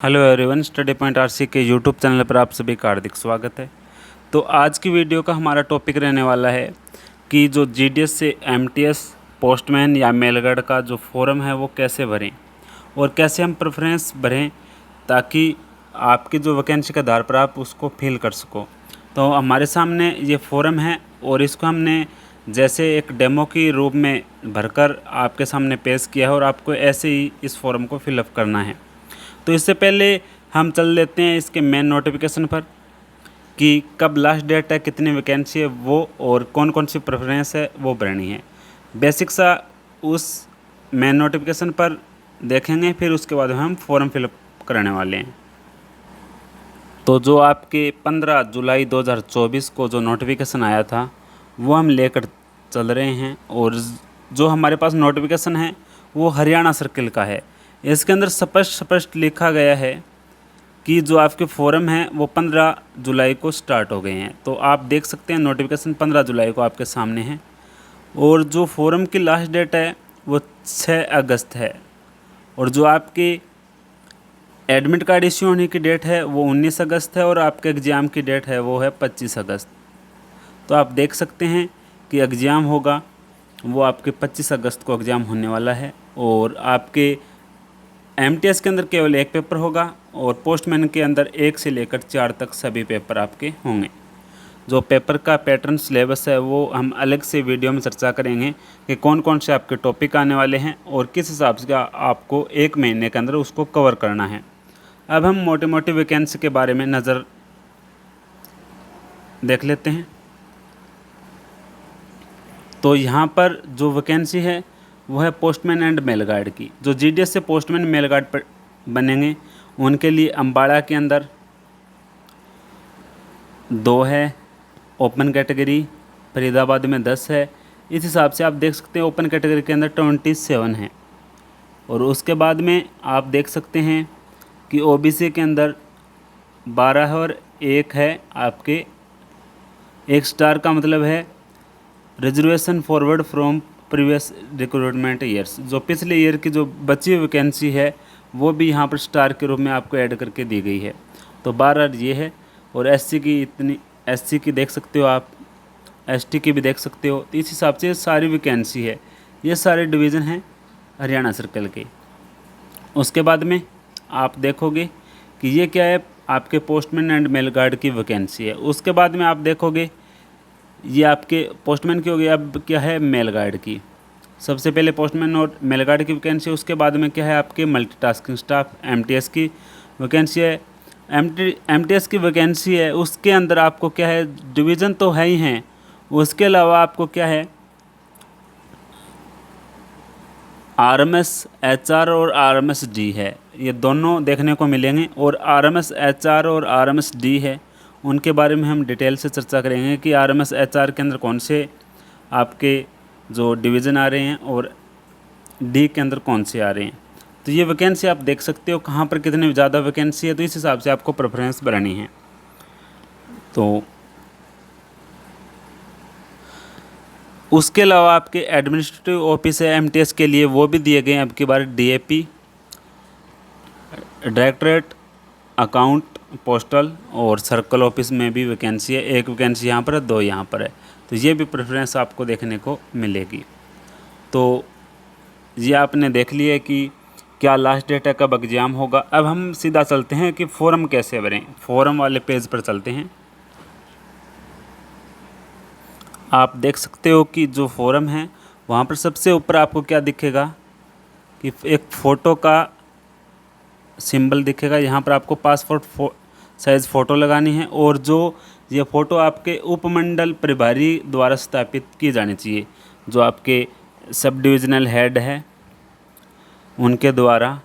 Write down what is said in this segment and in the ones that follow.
Hello everyone, study point RC के YouTube channel पर आप सभी का हार्दिक स्वागत है। तो आज की वीडियो का हमारा टॉपिक रहने वाला है कि जो जीडीएस से एमटीएस पोस्टमैन या मेलगार्ड का जो फॉर्म है वो कैसे भरें और कैसे हम प्रेफरेंस भरें ताकि आपकी जो वैकेंसी के आधार पर आप उसको फिल कर सको। तो हमारे सामने ये फॉर्म है और इसको हमने जैसे एक डेमो की रूप में भरकर आपके सामने पेश किया है और आपको ऐसे ही इस फॉर्म को फिलअप करना है। तो इससे पहले हम चल लेते हैं इसके मेन नोटिफिकेशन पर कि कब लास्ट डेट है, कितनी वैकेंसी है वो और कौन कौन सी प्रेफरेंस है वो भरनी है। बेसिक सा उस मेन नोटिफिकेशन पर देखेंगे, फिर उसके बाद हम फॉर्म फिलअप कराने वाले हैं। तो जो आपके 15 जुलाई 2024 को जो नोटिफिकेशन आया था वो हम लेकर चल रहे हैं और जो हमारे पास नोटिफिकेशन है वो हरियाणा सर्किल का है। इसके अंदर स्पष्ट लिखा गया है कि जो आपके फॉर्म हैं वो 15 जुलाई को स्टार्ट हो गए हैं। तो आप देख सकते हैं नोटिफिकेशन 15 जुलाई को आपके सामने है और जो फॉर्म की लास्ट डेट है वो 6 अगस्त है और जो आपके एडमिट कार्ड इश्यू होने की डेट है वो 19 अगस्त है और आपके एग्ज़ाम की डेट है वो है 25 अगस्त। तो आप देख सकते हैं कि एग्ज़ाम होगा वो आपके 25 अगस्त को एग्ज़ाम होने वाला है और आपके एमटीएस के अंदर केवल एक पेपर होगा और पोस्टमैन के अंदर 1 से लेकर 4 तक सभी पेपर आपके होंगे। जो पेपर का पैटर्न सिलेबस है वो हम अलग से वीडियो में चर्चा करेंगे कि कौन कौन से आपके टॉपिक आने वाले हैं और किस हिसाब से आपको 1 महीने के अंदर उसको कवर करना है। अब हम मोटी वैकेंसी के बारे में नज़र देख लेते हैं। तो यहाँ पर जो वैकेंसी है वो है पोस्टमैन एंड मेलगार्ड की। जो जीडीएस से पोस्टमैन मेलगार्ड पर बनेंगे उनके लिए अम्बाड़ा के अंदर 2 है ओपन कैटेगरी, फरीदाबाद में 10 है। इस हिसाब से आप देख सकते हैं ओपन कैटेगरी के अंदर 27 है और उसके बाद में आप देख सकते हैं कि ओबीसी के अंदर 12 है और 1 है आपके 1 स्टार का मतलब है reservation forward from previous recruitment years. जो पिछले ईयर की जो बची हुई वैकेंसी है वो भी यहाँ पर स्टार के रूप में आपको ऐड करके दी गई है। तो 12 ये है और एससी की देख सकते हो आप, एसटी की भी देख सकते हो। तो इस हिसाब से सारी वैकेंसी है, ये सारे डिवीज़न हैं हरियाणा सर्कल के। उसके बाद में आप देखोगे कि ये क्या है, आपके पोस्टमैन एंड मेलगार्ड की वैकेंसी है। उसके बाद में आप देखोगे ये आपके पोस्टमैन की हो गई, अब क्या है मेलगार्ड की। सबसे पहले पोस्टमैन और मेलगार्ड की वैकेंसी, उसके बाद में क्या है आपके मल्टीटास्किंग स्टाफ एमटीएस की वैकेंसी है। एमटीएस की वैकेंसी है उसके अंदर आपको क्या है, डिवीज़न तो है ही हैं, उसके अलावा आपको क्या है आरएमएस एचआर और आरएमएस डी है, ये दोनों देखने को मिलेंगे। और आरएमएस एचआर और आरएमएस डी है उनके बारे में हम डिटेल से चर्चा करेंगे कि आरएमएस एचआर के अंदर कौन से आपके जो डिवीज़न आ रहे हैं और डी के अंदर कौन से आ रहे हैं। तो ये वैकेंसी आप देख सकते हो कहाँ पर कितनी ज़्यादा वैकेंसी है, तो इस हिसाब से आपको प्रेफरेंस बनानी है। तो उसके अलावा आपके एडमिनिस्ट्रेटिव ऑफिस है एमटीएस के लिए, वो भी दिए गए हैं। अब की बार डीएपी, डायरेक्टरेट अकाउंट, पोस्टल और सर्कल ऑफिस में भी वैकेंसी है। 1 वैकेंसी यहाँ पर है, 2 यहाँ पर है। तो ये भी प्रेफरेंस आपको देखने को मिलेगी। तो ये आपने देख लिया कि क्या लास्ट डेट है, कब एग्ज़ाम होगा। अब हम सीधा चलते हैं कि फॉर्म कैसे भरें। फॉर्म वाले पेज पर चलते हैं। आप देख सकते हो कि जो फॉर्म है वहाँ पर सबसे ऊपर आपको क्या दिखेगा कि एक फ़ोटो का सिंबल दिखेगा। यहाँ पर आपको पासपोर्ट साइज़ फ़ोटो लगानी है और जो ये फ़ोटो आपके उपमंडल प्रभारी द्वारा स्थापित की जानी चाहिए। जो आपके सब डिविज़नल हेड है उनके द्वारा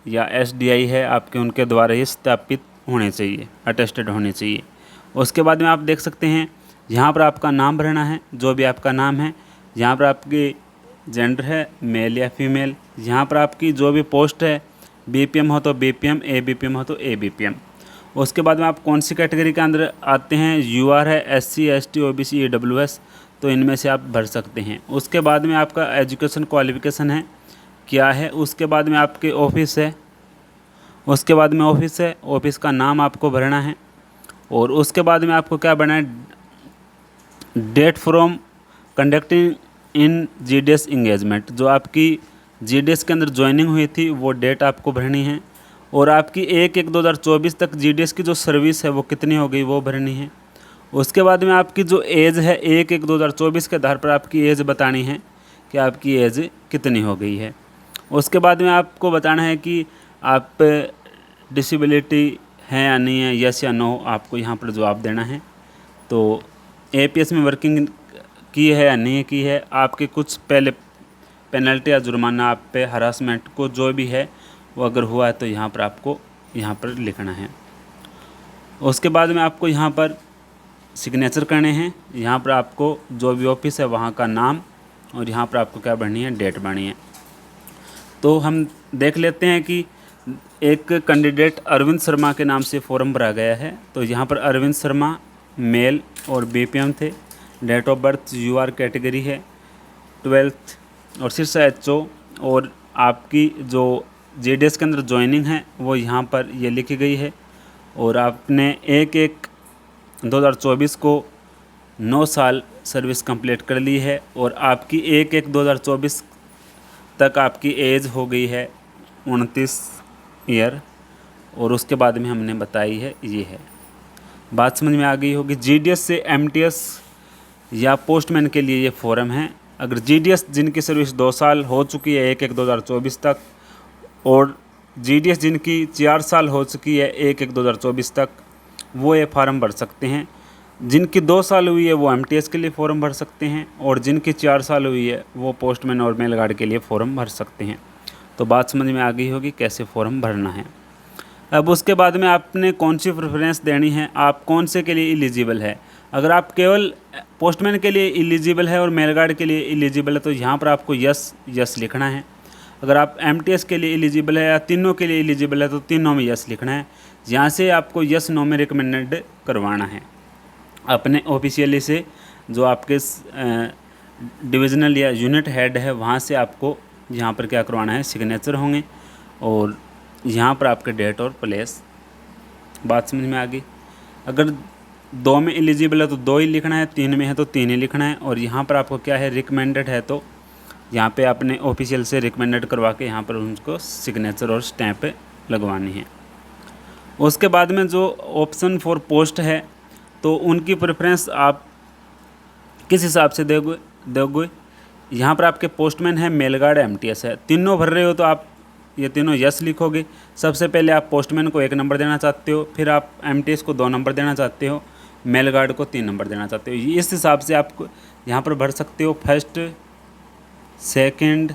या एसडीआई है आपके, उनके द्वारा ये स्थापित होने चाहिए, अटेस्टेड होने चाहिए। उसके बाद में आप देख सकते हैं यहाँ पर आपका नाम भरना है, जो भी आपका नाम है। यहाँ पर आपकी जेंडर है मेल या फीमेल। यहाँ पर आपकी जो भी पोस्ट है, बीपीएम हो तो बीपीएम, एबीपीएम हो तो एबीपीएम। उसके बाद में आप कौन सी कैटेगरी के अंदर आते हैं, यूआर है, एससी, एसटी, ओबीसी, ईडब्ल्यूएस, तो इनमें से आप भर सकते हैं। उसके बाद में आपका एजुकेशन क्वालिफिकेशन है क्या है। उसके बाद में आपके ऑफिस है, उसके बाद में ऑफिस है, ऑफिस का नाम आपको भरना है। और उसके बाद में आपको क्या भरना है, date from conducting in GDS engagement, जो आपकी जीडीएस के अंदर ज्वाइनिंग हुई थी वो डेट आपको भरनी है। और आपकी 1/1/2024 तक जीडीएस की जो सर्विस है वो कितनी हो गई वो भरनी है। उसके बाद में आपकी जो एज है 1/1/2024 के आधार पर आपकी एज बतानी है कि आपकी एज कितनी हो गई है। उसके बाद में आपको बताना है कि आप डिसेबिलिटी है या नहीं है, यस या नो, आपको यहाँ पर जवाब देना है। तो एपीएस में वर्किंग की है या नहीं की है, आपके कुछ पहले पेनल्टी या जुर्माना आप पे हरासमेंट को जो भी है वो अगर हुआ है तो यहाँ पर आपको यहाँ पर लिखना है। उसके बाद में आपको यहाँ पर सिग्नेचर करने हैं। यहाँ पर आपको जो भी ऑफिस है वहाँ का नाम और यहाँ पर आपको क्या भरनी है, डेट भरनी है। तो हम देख लेते हैं कि एक कैंडिडेट अरविंद शर्मा के नाम से फॉर्म भरा गया है। तो यहाँ पर अरविंद शर्मा मेल और बीपीएम थे, date of birth UR category है, 12th और शीर्ष एचओ, और आपकी जो जीडीएस के अंदर ज्वाइनिंग है वो यहाँ पर ये लिखी गई है। और आपने 1/1/2024 को 9 साल सर्विस कंप्लीट कर ली है और आपकी 1/1/2024 तक आपकी एज हो गई है 29 ईयर। और उसके बाद में हमने बताई है ये है, बात समझ में आ गई होगी। जीडीएस से एमटीएस या पोस्टमैन के लिए ये फॉर्म है। अगर जीडीएस जिनकी सर्विस 2 साल हो चुकी है 1/1/2024 तक, और जीडीएस जिनकी 4 साल हो चुकी है 1/1/2024 तक, वो ये फार्म भर सकते हैं। जिनकी 2 साल हुई है वो एमटीएस के लिए फ़ॉर्म भर सकते हैं, और जिनकी 4 साल हुई है वो पोस्टमैन और मेल गार्ड के लिए फ़ॉर्म भर सकते हैं। तो बात समझ में आ गई होगी कैसे फ़ॉर्म भरना है। अब उसके बाद में आपने कौन सी प्रेफरेंस देनी है, आप कौन से के लिए एलिजिबल है। अगर आप केवल पोस्टमैन के लिए एलिजिबल है और मेल गार्ड के लिए एलिजिबल है तो यहाँ पर आपको यस लिखना है। अगर आप एमटीएस के लिए एलिजिबल है या तीनों के लिए एलिजिबल है तो तीनों में यस लिखना है। यहाँ से आपको यस नो में रिकमेंडेड करवाना है अपने ऑफिशियली से, जो आपके डिविजनल या यूनिट हेड है वहाँ से आपको यहाँ पर क्या करवाना है, सिग्नेचर होंगे, और यहाँ पर आपके डेट और प्लेस। बात समझ में आ गई। अगर 2 में एलिजिबल है तो 2 ही लिखना है, 3 में है तो 3 ही लिखना है। और यहाँ पर आपको क्या है, रिकमेंडेड है तो यहाँ पे आपने ऑफिशियल से रिकमेंडेड करवा के यहाँ पर उनको सिग्नेचर और स्टैंप लगवानी है। उसके बाद में जो ऑप्शन फॉर पोस्ट है तो उनकी प्रेफरेंस आप किस हिसाब से दोगे। यहाँ पर आपके पोस्टमैन है, मेल गार्ड, एमटीएस है, तीनों भर रहे हो तो आप ये तीनों यस लिखोगे। सबसे पहले आप पोस्टमैन को 1 नंबर देना चाहते हो, फिर आप एमटीएस को 2 नंबर देना चाहते हो, मेल गार्ड को 3 नंबर देना चाहते हो। इस हिसाब से आप यहाँ पर भर सकते हो, फर्स्ट, सेकंड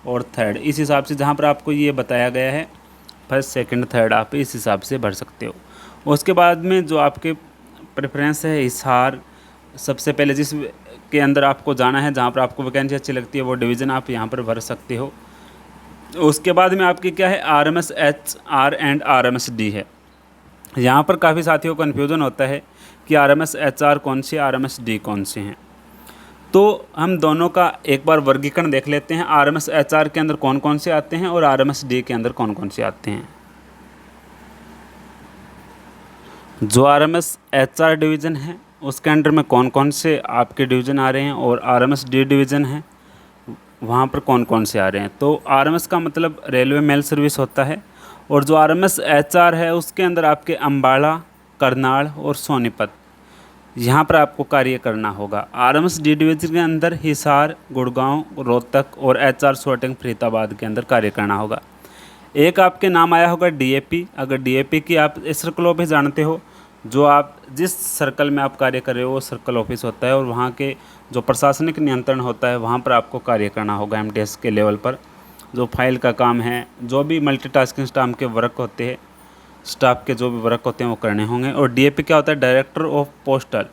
और थर्ड। इस हिसाब से जहाँ पर आपको ये बताया गया है फर्स्ट, सेकंड, थर्ड, आप इस हिसाब से भर सकते हो। उसके बाद में जो आपके प्रेफरेंस है हिसार, सबसे पहले जिस के अंदर आपको जाना है, जहाँ पर आपको वैकेंसी अच्छी लगती है वो डिवीज़न आप यहाँ पर भर सकते हो। उसके बाद में आपकी क्या है, RMS HR and RMS D है। यहाँ पर काफ़ी साथियों को कन्फ्यूज़न होता है कि आरएमएस एचआर कौन से, आरएमएस डी कौन से हैं। तो हम दोनों का एक बार वर्गीकरण देख लेते हैं, आरएमएस एचआर के अंदर कौन कौन से आते हैं और आरएमएस डी के अंदर कौन कौन से आते हैं। जो आरएमएस एचआर डिवीज़न है उसके अंडर में कौन कौन से आपके डिवीज़न आ रहे हैं, और आरएमएस डी डिवीज़न है वहाँ पर कौन कौन से आ रहे हैं। तो आरएमएस का मतलब रेलवे मेल सर्विस होता है, और जो आरएमएस एचआर है उसके अंदर आपके अम्बाला, करनाल और सोनीपत, यहाँ पर आपको कार्य करना होगा। आरएमएस डी डिवीज़न के अंदर हिसार, गुड़गांव, रोहतक और एचआर शॉर्टिंग फरीदाबाद के अंदर कार्य करना होगा। एक आपके नाम आया होगा डीएपी। अगर डीएपी की आप इस सर्कल ऑफिस जानते हो, जो आप जिस सर्कल में आप कार्य कर रहे हो वो सर्कल ऑफिस होता है, और वहाँ के जो प्रशासनिक नियंत्रण होता है वहाँ पर आपको कार्य करना होगा। एमटीएस के लेवल पर जो फाइल का काम है, जो भी मल्टीटास्किंग स्टाफ के वर्क होते हैं, स्टाफ के जो भी वर्क होते हैं वो करने होंगे। और डीएपी क्या होता है, director of postal,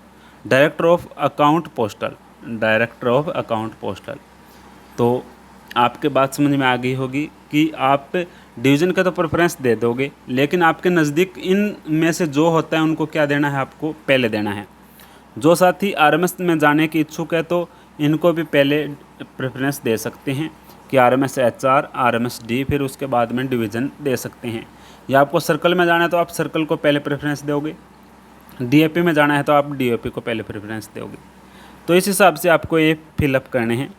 director of account postal, director of account postal. तो आपके बात समझ में आ गई होगी कि आप डिवीज़न का तो प्रेफरेंस दे दोगे, लेकिन आपके नज़दीक इन में से जो होता है उनको क्या देना है, आपको पहले देना है। जो साथी आरएमएस में जाने की इच्छुक है तो इनको भी पहले प्रेफरेंस दे सकते हैं कि आरएमएस एचआर, आरएमएस डी, फिर उसके बाद में डिवीज़न दे सकते हैं। या आपको सर्कल में जाना है तो आप सर्कल को पहले प्रेफरेंस दोगे, डीएपी में जाना है तो आप डीएपी को पहले प्रेफरेंस दोगे। तो इस हिसाब से आपको ये फिलअप करने हैं।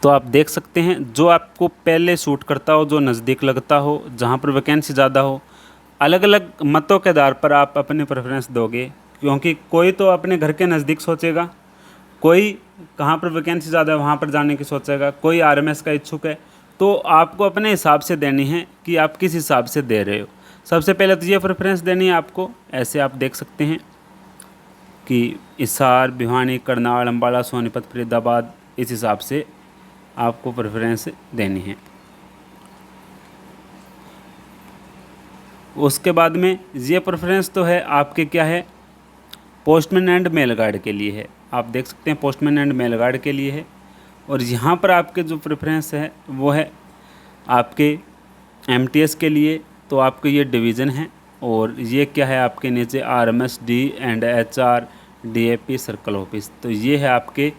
तो आप देख सकते हैं जो आपको पहले सूट करता हो, जो नज़दीक लगता हो, जहाँ पर वैकेंसी ज़्यादा हो, अलग अलग मतों के आधार पर आप अपनी प्रेफरेंस दोगे, क्योंकि कोई तो अपने घर के नज़दीक सोचेगा, कोई कहाँ पर वैकेंसी ज़्यादा है वहाँ पर जाने की सोचेगा, कोई आरएमएस का इच्छुक है। तो आपको अपने हिसाब से देनी है कि आप किस हिसाब से दे रहे हो। सबसे पहले तो ये प्रेफरेंस देनी है आपको। ऐसे आप देख सकते हैं कि हिसार, भिवानी, करनाल, अम्बाला, सोनीपत, फरीदाबाद, इस हिसाब से आपको प्रेफरेंस देनी है। उसके बाद में ये प्रेफरेंस तो है आपके क्या है, पोस्टमैन एंड मेल गार्ड के लिए है। आप देख सकते हैं पोस्टमैन एंड मेल गार्ड के लिए है। और यहाँ पर आपके जो प्रेफरेंस है वो है आपके एमटीएस के लिए। तो आपके ये डिवीज़न है। और ये क्या है आपके नीचे RMS, D and HR, DAP, circle office. तो ये है आपके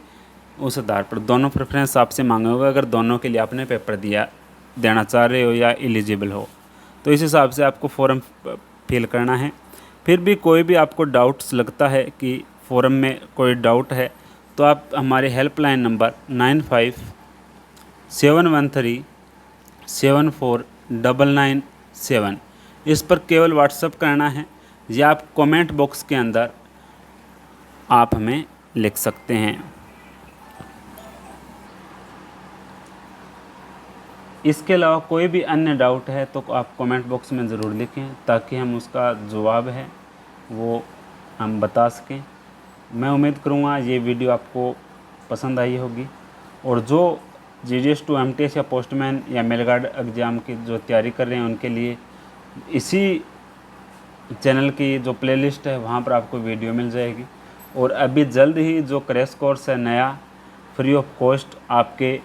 उस आधार पर दोनों प्रेफरेंस आपसे मांगे होगा, अगर दोनों के लिए आपने पेपर देना चाह रहे हो या एलिजिबल हो। तो इस हिसाब से आपको फॉर्म फिल करना है। फिर भी कोई भी आपको डाउट्स लगता है कि फॉर्म में कोई डाउट है तो आप हमारे हेल्पलाइन नंबर 9571374997 इस पर केवल व्हाट्सएप करना है, या आप कमेंट बॉक्स के अंदर आप हमें लिख सकते हैं। इसके अलावा कोई भी अन्य डाउट है तो आप कमेंट बॉक्स में ज़रूर लिखें, ताकि हम उसका जवाब है वो हम बता सकें। मैं उम्मीद करूँगा ये वीडियो आपको पसंद आई होगी। और जो जीडीएस टू एमटीएस या पोस्टमैन या मेल गार्ड एग्ज़ाम की जो तैयारी कर रहे हैं उनके लिए इसी चैनल की जो प्लेलिस्ट है वहाँ पर आपको वीडियो मिल जाएगी। और अभी जल्द ही जो क्रैश कोर्स है नया फ्री ऑफ कॉस्ट आपके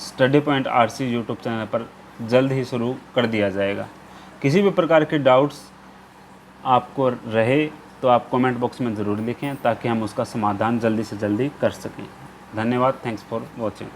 study point RC YouTube channel पर जल्द ही शुरू कर दिया जाएगा। किसी भी प्रकार के डाउट्स आपको रहे तो आप कमेंट बॉक्स में ज़रूर लिखें, ताकि हम उसका समाधान जल्दी से जल्दी कर सकें। धन्यवाद। Thanks for watching.